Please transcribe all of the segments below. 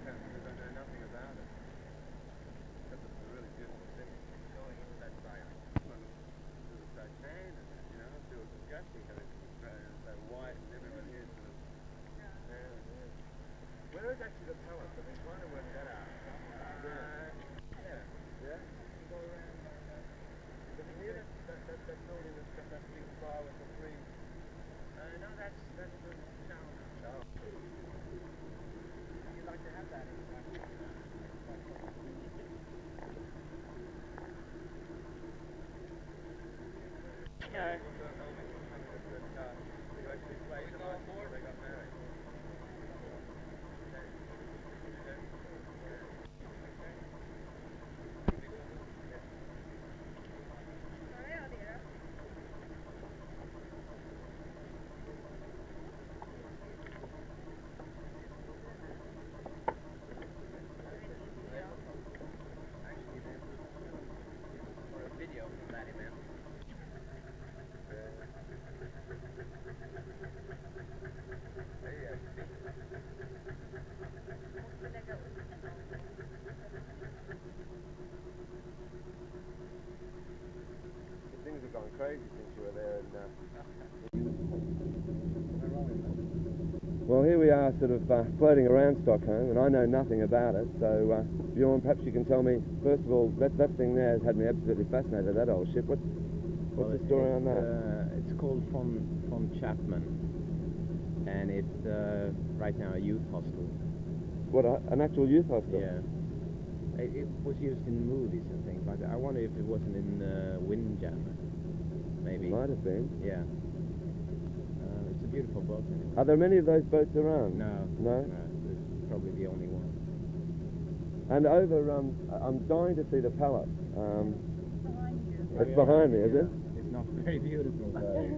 Stockholm because I know nothing about it. Because it's a really beautiful city. Going into that side, to the side tan, and you know, it feels disgusting having it from Australia. It's so white and everyone here sort of. Yeah. Where is actually the palace? I've been trying to work that out. Yeah. You go around. Is it here that building that's got that big spire with the three? No, that's the town. Oh. You'd like to have that in Yeah. Things have gone crazy since you were there. Well, here we are sort of floating around Stockholm, and I know nothing about it, so Bjorn, perhaps you can tell me, first of all, that thing there has had me absolutely fascinated, that old ship. What's the story on that? It's called von Chapman, and it's right now a youth hostel. What, an actual youth hostel? Yeah. It was used in movies and things like that. I wonder if it wasn't in Windjammer, maybe. Might have been. Yeah. It's a beautiful boat. Anyway. Are there many of those boats around? No. No? No, this is probably the only one. And over, I'm dying to see the palace. Behind you. It's behind me, is it? It's not very beautiful, though.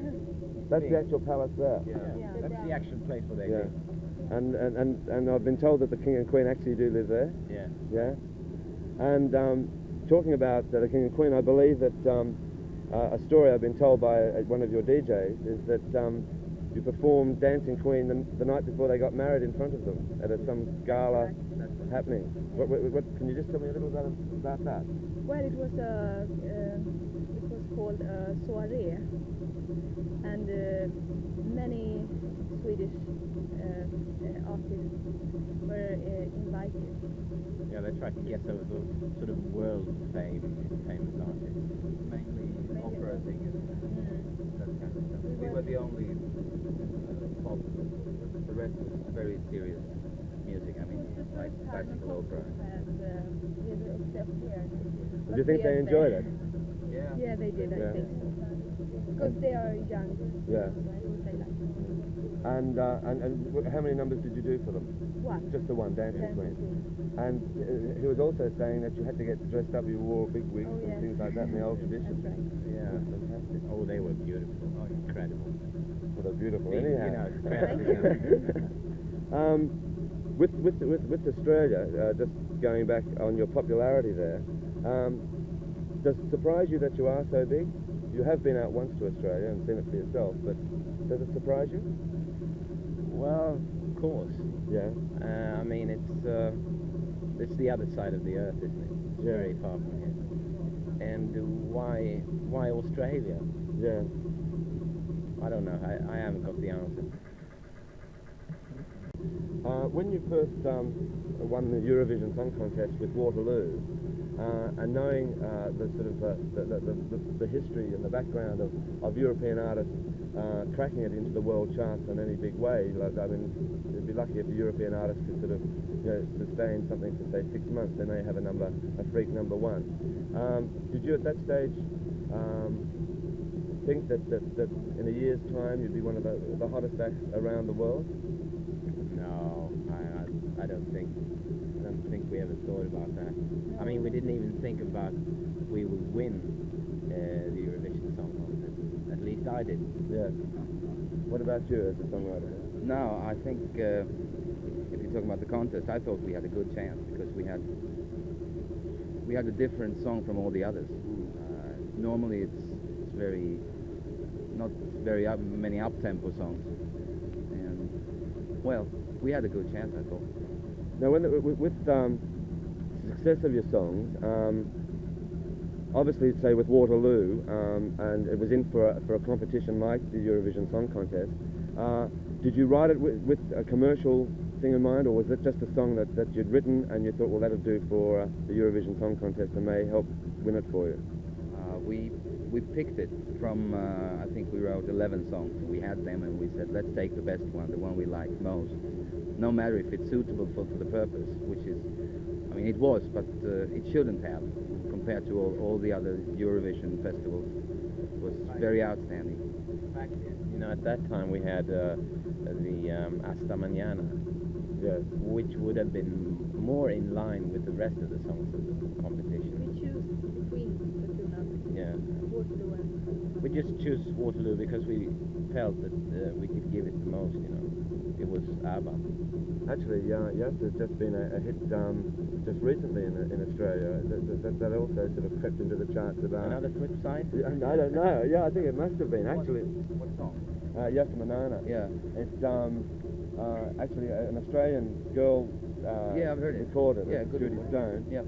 That's the actual palace there? Yeah. That's the actual place where they live. live. And I've been told that the King and Queen actually do live there? Yeah. Yeah? And talking about the King and Queen, I believe that a story I've been told by one of your DJs is that you performed Dancing Queen the night before they got married in front of them at some gala happening. What can you just tell me a little about that? Well, it was called a soirée, and many Swedish artists were invited. Yeah, they tried to get over the sort of world famous artists. Mainly opera singers, that kind of stuff. We were the only pop. The rest was very serious music. I mean, like classical opera. Do you think they enjoyed it? Yeah. Yeah, they did. I think so. Because they are young. Yeah. They like it. And how many numbers did you do for them? One. Just the one, Dancing Queen. And he was also saying that you had to get dressed up, you wore big wigs and things like that in the old tradition. That's right. Yeah. Fantastic. Oh, they were beautiful. Oh, incredible. Well, they're beautiful anyhow. You know, incredible. With Australia, just going back on your popularity there, does it surprise you that you are so big? You have been out once to Australia and seen it for yourself, but does it surprise you? Well, of course. Yeah. I mean, it's the other side of the earth, isn't it? It's very far from here. And why Australia? Yeah. I don't know. I haven't got the answer. When you first won the Eurovision Song Contest with Waterloo, and knowing the sort of the history and the background of European artists cracking it into the world charts in any big way, like, I mean, it'd be lucky if a European artist could sort of, you know, sustain something for say 6 months. They may have a freak number one. Did you at that stage think that in a year's time you'd be one of the hottest acts around the world? No, I don't think we ever thought about that. I mean, we didn't even think about we would win the Eurovision Song Contest. At least I didn't. Yeah. What about you as a songwriter? No, I think if you're talking about the contest, I thought we had a good chance because we had a different song from all the others. Normally it's very not very many up-tempo songs, and well, we had a good chance, I thought. Now, with success of your songs, obviously, say with Waterloo, and it was in for a competition like the Eurovision Song Contest. Did you write it with a commercial thing in mind, or was it just a song that you'd written and you thought, well, that'll do for the Eurovision Song Contest and may help win it for you? We picked it from, I think we wrote 11 songs, and we had them, and we said, let's take the best one, the one we like most, no matter if it's suitable for the purpose, which is, I mean, it was, but it shouldn't have, compared to all the other Eurovision festivals. It was very outstanding. In fact, you know, at that time we had the Hasta Mañana, Yes. which would have been more in line with the rest of the songs of the competition. We choose between the two numbers. Yeah. Waterloo and... We just choose Waterloo because we felt that we could give it the most, you know. It was Abba. Actually, yes, there's just been a hit just recently in Australia that also sort of crept into the charts about. Another flip side? I don't know. Yeah, I think it must have been actually. What song? Yes, Manana. Yeah. It's actually an Australian girl. Yeah, I've heard it. Recorded. Yeah, good Judy one. Stone. Yeah.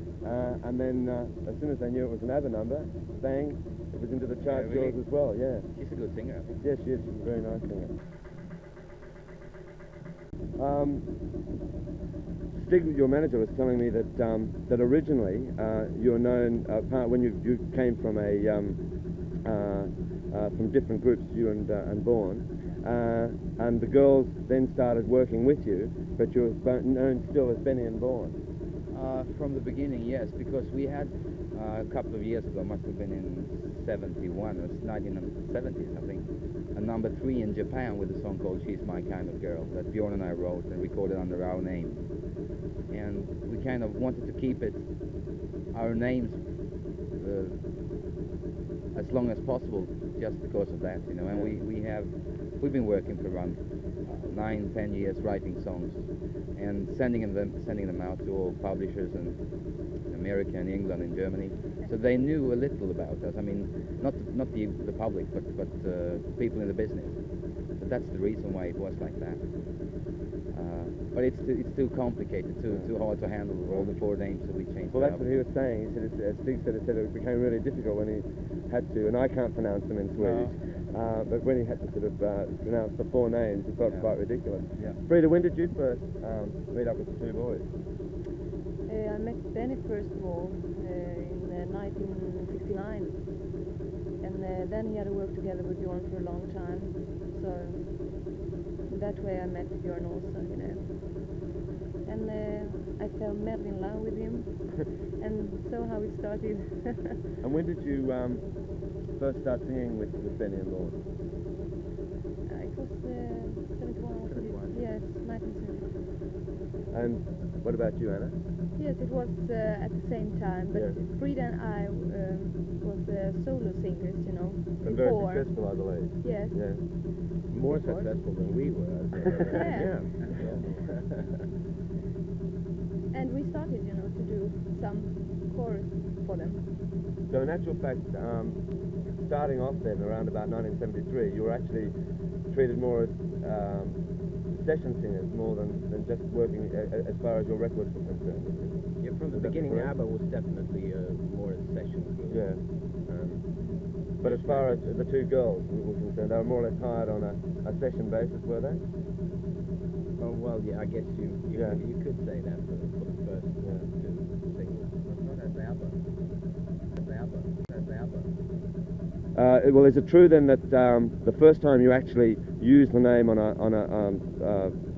And then as soon as they knew it was an ABBA number, bang, it was into the charts. really? Yours as well. Yeah. She's a good singer, I think. Yes, she is. She's a very nice singer. Stig, your manager, was telling me that that originally you were known when you came from from different groups, you and Bourne, and the girls then started working with you, but you were known still as Benny and Bourne. From the beginning, yes, because we had a couple of years ago, must have been in 71 or 1970s, I think, a number 3 in Japan with a song called She's My Kind of Girl that Bjorn and I wrote and recorded under our name. And we kind of wanted to keep it, our names, as long as possible, just because of that, you know. And we've been working for around 9-10 years writing songs and sending them out to all publishers in America and England and Germany, so they knew a little about us. I mean, not the public, but people in the business. So that's the reason why it was like that. But it's too complicated, too hard to handle all the 4 names that we changed. Well, that's what he was saying. He said, Stig said it became really difficult when he had to, and I can't pronounce them in Swedish, but when he had to sort of pronounce the 4 names, he felt quite ridiculous. Yeah. Frida, when did you first meet up with the 2 boys? I met Benny first of all in 1969, and then he had to work together with Bjorn for a long time, so that way I met Bjorn also, you know. And I fell madly in love with him, and so how it started. And when did you first start singing with Benny and Bourne? It was 71. Yes, 1971. And what about you, Anna? Yes, it was at the same time, but Yes. Frida and I was solo singers, you know, And very before. successful, I believe. Yes. Yeah. More successful than we were. Yeah. And we started, you know, to do some chorus for them. So in actual fact, starting off then around about 1973, you were actually treated more as session singers more than just working as far as your records were concerned. Yeah, from the Is that beginning, correct? Abba was definitely more a session group. Yeah. But as far as the 2 girls were concerned, they were more or less hired on a session basis, were they? Oh, well, yeah, I guess you could say that for the first 2 singles. Not as Abba. Well, is it true then that the first time you actually used the name on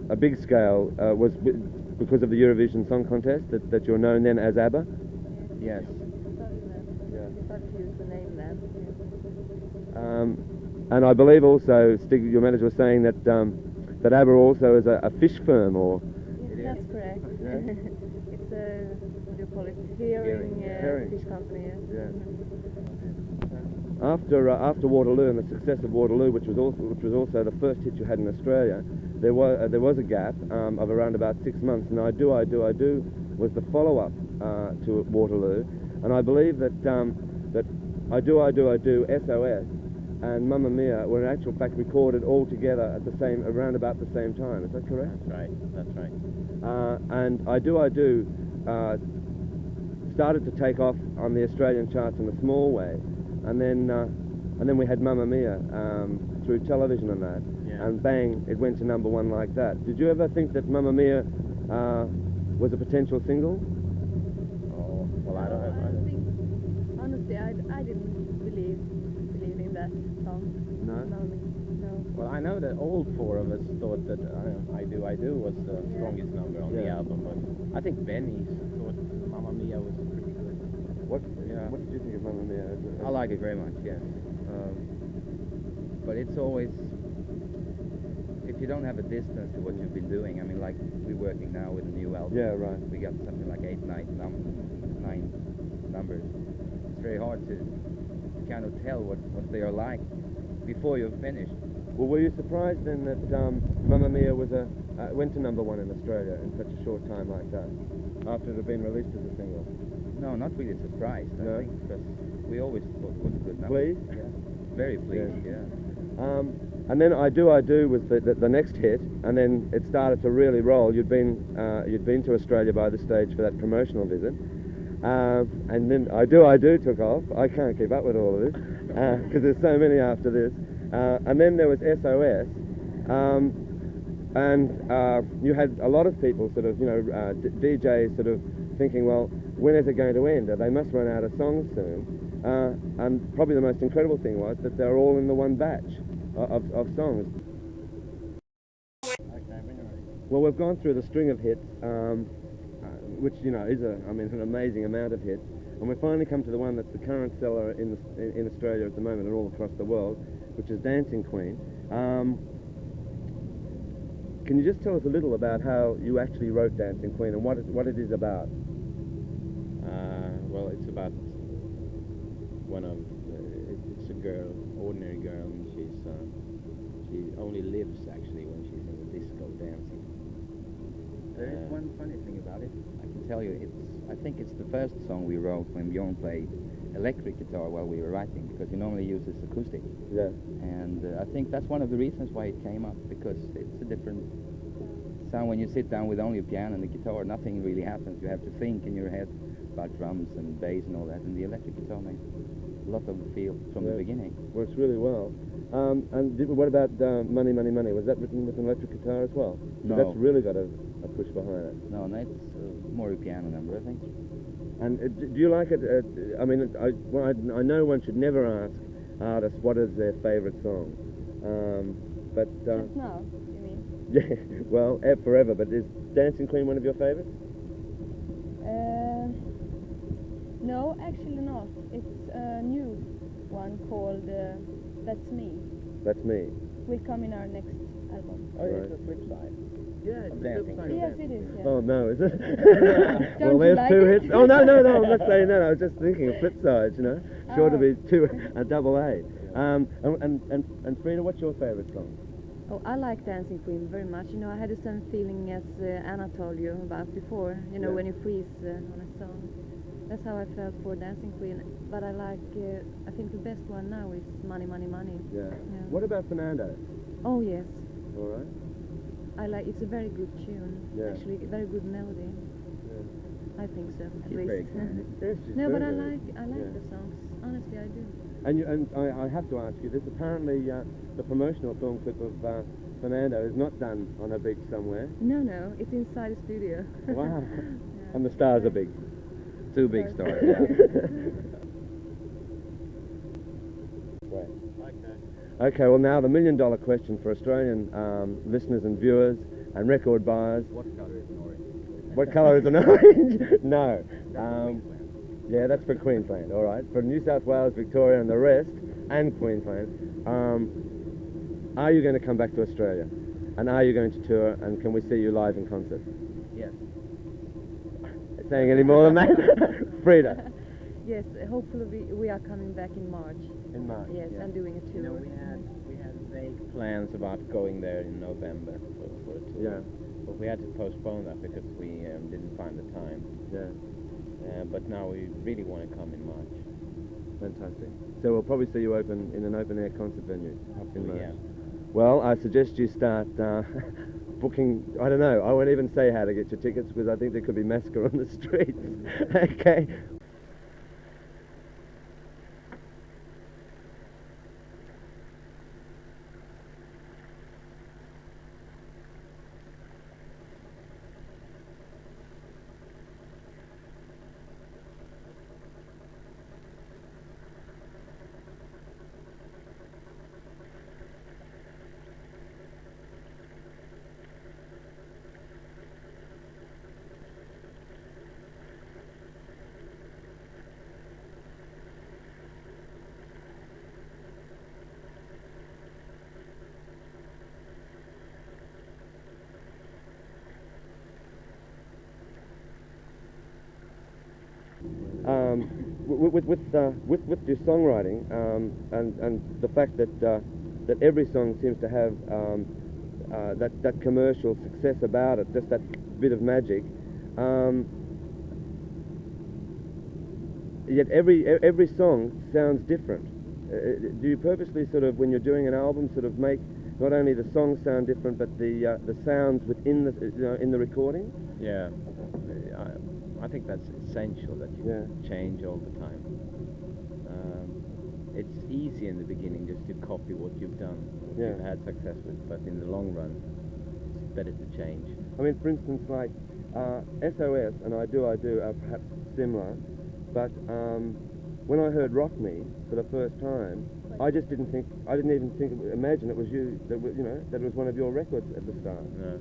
a big scale was because of the Eurovision Song Contest, that you're known then as Abba? Yes. We started to use the name then. And I believe also, Stig, your manager was saying that that Abba also is a fish firm, or Yes, that's correct. Yeah. It's a, what do you call it, herring fish company. Yeah. After Waterloo and the success of Waterloo, which was also the first hit you had in Australia, there was a gap of around about 6 months, and I Do was the follow-up to Waterloo, and I believe that that I Do SOS and Mamma Mia were in actual fact recorded all together at around about the same time. Is that correct? That's right. And I Do started to take off on the Australian charts in a small way, and then we had Mamma Mia through television and that, and bang, it went to #1 like that. Did you ever think that Mamma Mia was a potential single? Oh, well, I don't I think, honestly, I didn't believe in that song. No? No. Well, I know that all four of us thought that I Do was the strongest number on the album, but I think Benny thought Mamma Mia was pretty good. What did you think of Mamma Mia? I like it very much, yes. But it's always, if you don't have a distance to what you've been doing, I mean, like we're working now with a new album. Yeah, right. We got something like 8, 9 numbers. It's very hard to kind of tell what they are like before you've finished. Well, were you surprised then that Mamma Mia went to #1 in Australia in such a short time like that, after it had been released as a single? No, not really surprised, No? I think, because we always thought it was a good number. Pleased? Yeah. Very pleased, yeah. And then I Do was the next hit, and then it started to really roll. You'd been to Australia by this stage for that promotional visit, and then I Do took off. I can't keep up with all of this because there's so many after this. And then there was SOS, and you had a lot of people sort of, DJs sort of thinking, well, when is it going to end? They must run out of songs soon. And probably the most incredible thing was that they're all in the one batch of songs. Well, we've gone through the string of hits, which is an amazing amount of hits, and we've finally come to the one that's the current seller in Australia at the moment and all across the world, which is Dancing Queen. Can you just tell us a little about how you actually wrote Dancing Queen and what it is about? Well, it's about it's a girl, ordinary girl, and she only lives actually when she's in the disco dancing. There is one funny thing about it. I can tell you, I think it's the first song we wrote when Bjorn played electric guitar while we were writing, because he normally uses acoustic. Yeah. And I think that's one of the reasons why it came up, because it's a different sound when you sit down with only a piano and the guitar. Nothing really happens. You have to think in your head about drums and bass and all that, and the electric guitar makes a lot of the feel from the beginning. Works really well. What about Money, Money, Money? Was that written with an electric guitar as well? No. That's really got a push behind it. No, that's more a piano number, I think. And do you like it? I know one should never ask artists what is their favourite song. But Just now, you mean? yeah, well, forever. But is Dancing Queen one of your favourites? No, actually not. It's a new one called That's Me. That's Me. Will come in our next album. Oh, it's the flip side. Yeah, it's Dancing Queen. Yes, it is. Yeah. Oh no, is it? Don't Well, you there's like two it? hits. Oh no, I'm not saying that. I was just thinking of flip sides, Sure to be a double A. And Frida, what's your favourite song? Oh, I like Dancing Queen very much. I had the same feeling as Anna told you about before. Yeah. When you freeze on a song. That's how I felt for Dancing Queen. But I like, I think the best one now is Money, Money, Money. Yeah. What about Fernando? Oh, yes. All right. It's a very good tune. Yeah. Actually, a very good melody. Yeah. I think so, at She's least. very good. Yes, she's No, but very I good. like the songs. Honestly, I do. And I have to ask you this. Apparently, the promotional film clip of Fernando is not done on a beach somewhere. No, it's inside the studio. Wow. Yeah. And the stars are big. Two big stars. Okay, well now the $1 million question for Australian listeners and viewers and record buyers. What colour is an orange? What colour is an orange? No. Yeah, that's for Queensland, all right. For New South Wales, Victoria and the rest, and Queensland, are you going to come back to Australia? And are you going to tour? And can we see you live in concert? Yes. Saying any more than that? Frida? Yes, hopefully we are coming back in March. In March? Yes, yeah. and doing a tour. We had vague plans about going there in November for a tour. Yeah. But we had to postpone that because we didn't find the time. Yeah. But now we really want to come in March. Fantastic. So we'll probably see you open in an open-air concert venue. Hopefully, yeah. Well, I suggest you start booking. I don't know. I won't even say how to get your tickets because I think there could be massacre on the streets. Okay. With your songwriting and the fact that every song seems to have that commercial success about it, just that bit of magic. Yet every song sounds different. Do you purposely sort of, when you're doing an album, sort of make not only the songs sound different, but the sounds within the in the recording? Yeah, I think that's essential that you change all the time. It's easy in the beginning just to copy what you've done, what you've had success with, but in the long run, it's better to change. I mean, for instance, like SOS and I Do are perhaps similar, but when I heard Rock Me for the first time, I didn't even imagine it was you, that it was one of your records at the start. No.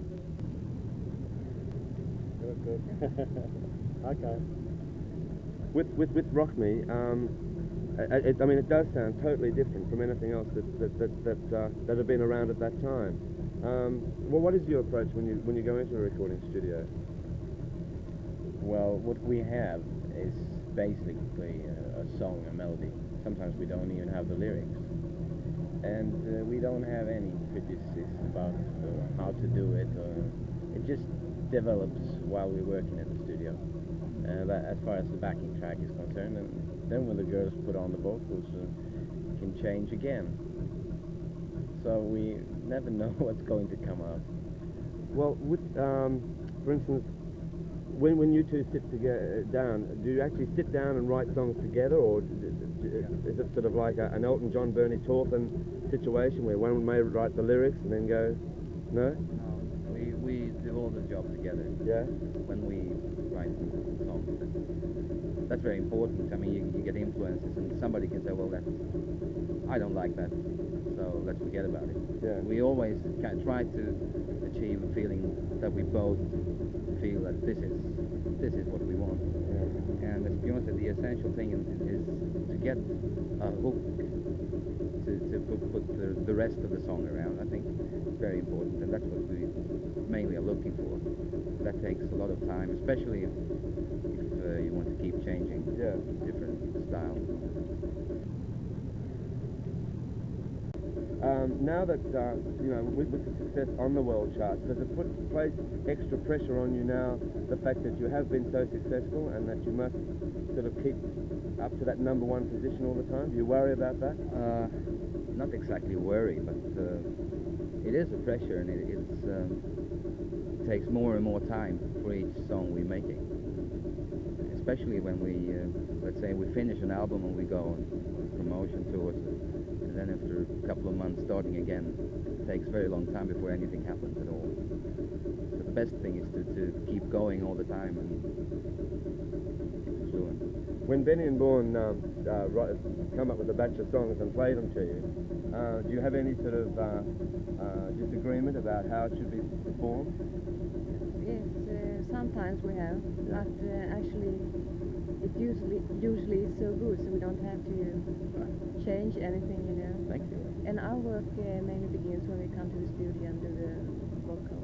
Good. Okay. With Rock Me, I mean, it does sound totally different from anything else that had been around at that time. Well, what is your approach when you go into a recording studio? Well, what we have is basically a song, a melody. Sometimes we don't even have the lyrics, and we don't have any criticism about how to do it. It just develops while we're working at the studio. As far as the backing track is concerned, and then when the girls put on the vocals, can change again. So we never know what's going to come out. Well, for instance, when you two sit down, do you actually sit down and write songs together, or is it sort of like an Elton John, Bernie Taupin situation where one may write the lyrics and then go, no? No, we do all the job together. Yeah. When we write songs, that's very important. I mean, you get influences, and somebody can say, well, I don't like that, so let's forget about it. Yeah. We always try to achieve a feeling that we both feel that this is what we want. Yeah. And as Bjorn said, the essential thing is to get a hook to put the rest of the song around. I think it's very important, and that's what we mainly are looking for. That takes a lot of time, especially if you want to keep changing different styles. Now that with the success on the world charts, does it place extra pressure on you now, the fact that you have been so successful and that you must sort of keep up to that #1 position all the time? Do you worry about that? Not exactly worry, but it is a pressure, and it takes more and more time for each song we're making. Especially when we, let's say, we finish an album and we go on promotion tours, and then after a couple of months starting again, it takes a very long time before anything happens at all. So the best thing is to keep going all the time and keep it fluent. When Benny and Bourne come up with a batch of songs and play them to you, do you have any sort of disagreement about how it should be performed? Yes, sometimes we have, but actually it usually is so good, so we don't have to change anything, Thank you. And our work mainly begins when we come to the studio and do the vocals.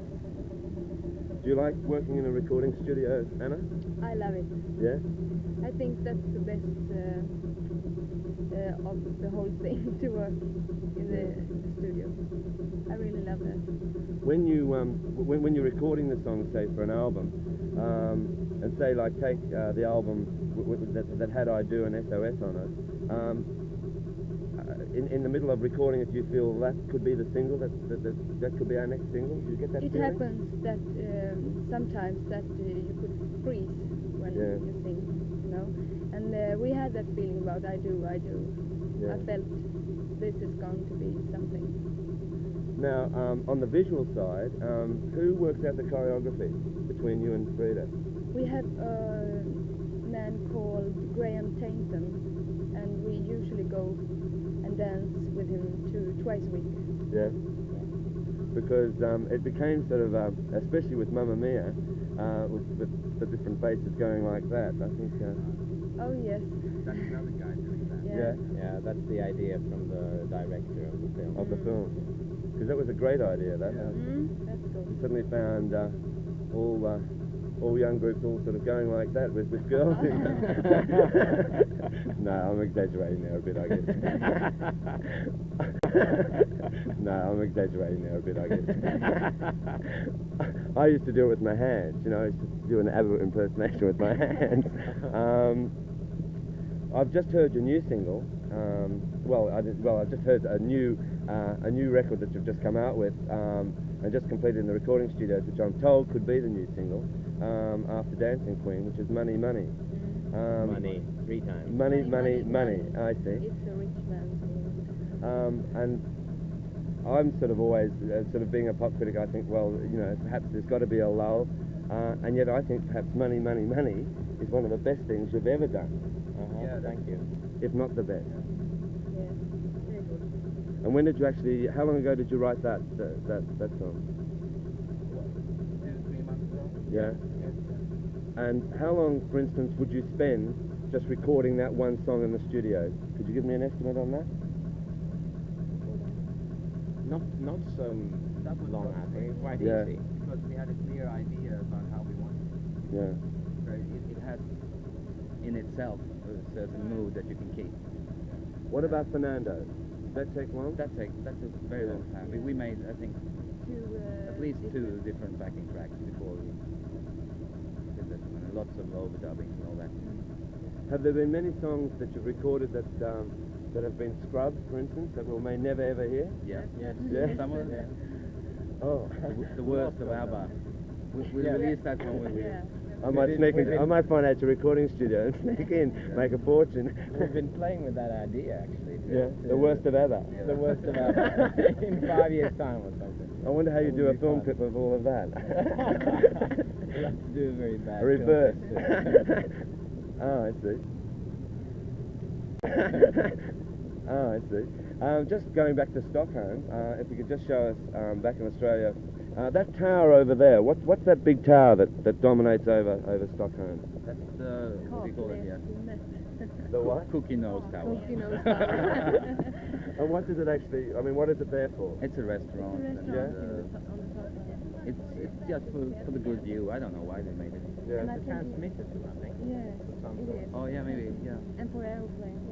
Do you like working in a recording studio, Anna? I love it. Yeah? I think that's the best of the whole thing, to work in the studio. I really love that. When you're recording the songs, say for an album, and say like take the album that had I Do and SOS on it. In the middle of recording it, do you feel that could be the single, that could be our next single? Do you get that It feeling? happens that sometimes that you could freeze when Yeah. you sing, you know. And we had that feeling about I Do. Yeah. I felt this is going to be something. Now, on the visual side, who works out the choreography between you and Frida? We have a man called Graham Tainton, and we usually go and dance with him twice a week. Yeah. Because it became sort of, especially with Mamma Mia, with the different faces going like that, I think... Oh yes. That's another guy doing that. Yeah. Yeah, that's the idea from the director of the film. Of the film. Because that was a great idea, that. That's good. You suddenly found all young groups all sort of going like that with girls. No, I'm exaggerating there a bit, I guess. No, I'm exaggerating there a bit, I guess. I used to do it with my hands, you know, I used to do an Abba impersonation with my hands. I've just heard your new single. I've just heard a new record that you've just come out with, and just completed in the recording studios, which I'm told could be the new single after Dancing Queen, which is Money, Money. Money, 3 times. Money, money, money. I see. It's a rich man's world. And I'm sort of always, sort of being a pop critic, I think, well, you know, perhaps there's got to be a lull, and yet I think perhaps Money, Money, Money is one of the best things you've ever done. Yeah, thank you. If not the best. Yeah, very good. And when did you actually? How long ago did you write that song? 2-3 months ago. Yeah. And how long, for instance, would you spend just recording that one song in the studio? Could you give me an estimate on that? Not so long, I think. Quite Yeah. easy. Because we had a clear idea about how we wanted it. Yeah. So it had in itself a certain mood that you can keep. What about Fernando? Did that take long? That's a very long time. We made, I think, at least 2 different backing tracks before we did this one. And lots of overdubbing and all that. Have there been many songs that you've recorded that have been scrubbed, for instance, that we may never ever hear? Yeah. Yeah. Some of them. Oh. The worst of Abba. We released that one when we... Yeah. I might sneak in. I might find out your recording studio and sneak in, make a fortune. We've been playing with that idea, actually. Yeah, the worst of ever. The worst of ever. In 5 years' time or something. I wonder how you do a Would be film fun. clip of all of that. We'll have to do a very bad A reverse. film clip. Oh, I see. Oh, I see. Just going back to Stockholm, if you could just show us back in Australia, that tower over there. What's that big tower that dominates over Stockholm? That's the, what do you call it, yeah? The what? Cookie Nose Tower. Cookie Nose Tower. And what does it actually? I mean, what is it there for? It's a restaurant. It's a and, restaurant on the top. it's just for the good view. I don't know why they made it. Yeah. And I think Transmitted to, I think. yes, Some it sort. is. Oh yeah, maybe, yeah. And for airplanes.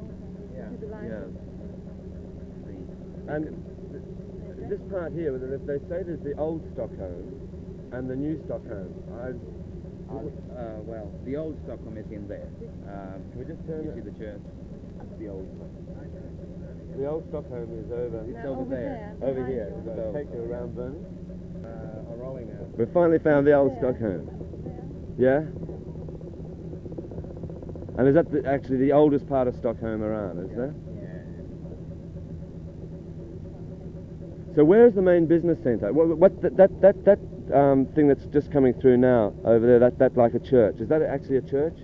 Yeah. To the line. Yeah. And this part here, they say there's the old Stockholm and the new Stockholm. Well, the old Stockholm is in there. Can we just turn You it? see the church? That's the old one. The old Stockholm is over. It's No, over there. Over behind here. you. So take you around Bern. A rowing now. We finally found the old Yeah. Stockholm. Yeah? And is that actually the oldest part of Stockholm around, is there? So where is the main business centre? What that thing that's just coming through now over there? That like a church? Is that actually a church?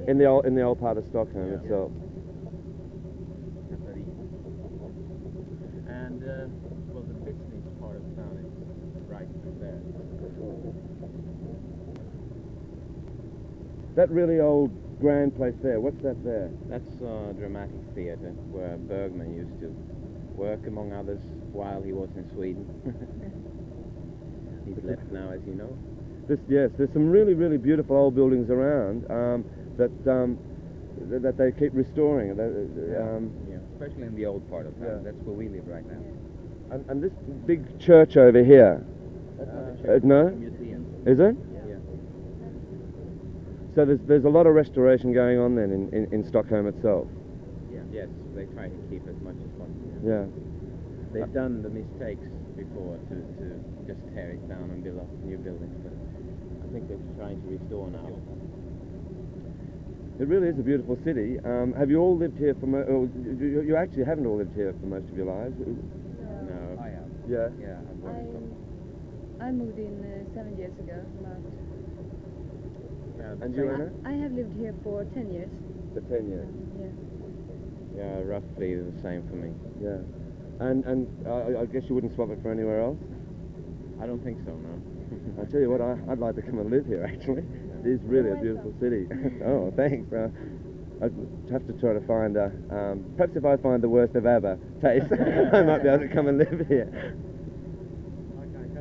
In the old part of Stockholm itself. And well, the business part of town is right there. That really old grand place there. What's that there? That's a dramatic theatre where Bergman used to work, among others, while he was in Sweden. He's left now, as you know. Yes, there's some really beautiful old buildings around that they keep restoring. Especially in the old part of town. Yeah. That's where we live right now. And this big church over here. That's not a church, No? it's a museum. Is it? Yeah. So there's a lot of restoration going on then in Stockholm itself. Yeah. Yes, they try to keep as much as possible. Yeah. They've done the mistakes before to just tear it down and build up new buildings, but I think they're trying to restore now. It really is a beautiful city. Have you all lived here for you actually haven't all lived here for most of your lives? No. I have. Yeah. Yeah, I've worked in Stockholm. I moved in 7 years ago, about. Yeah, And you, Anna? I have lived here for 10 years. For 10 years. Yeah. yeah, roughly the same for me. Yeah. And I guess you wouldn't swap it for anywhere else? I don't think so, no. I tell you what, I'd like to come and live here actually. It is really a beautiful city. Oh, thanks. I'd have to try to find perhaps if I find the worst of Abba taste, I might be able to come and live here.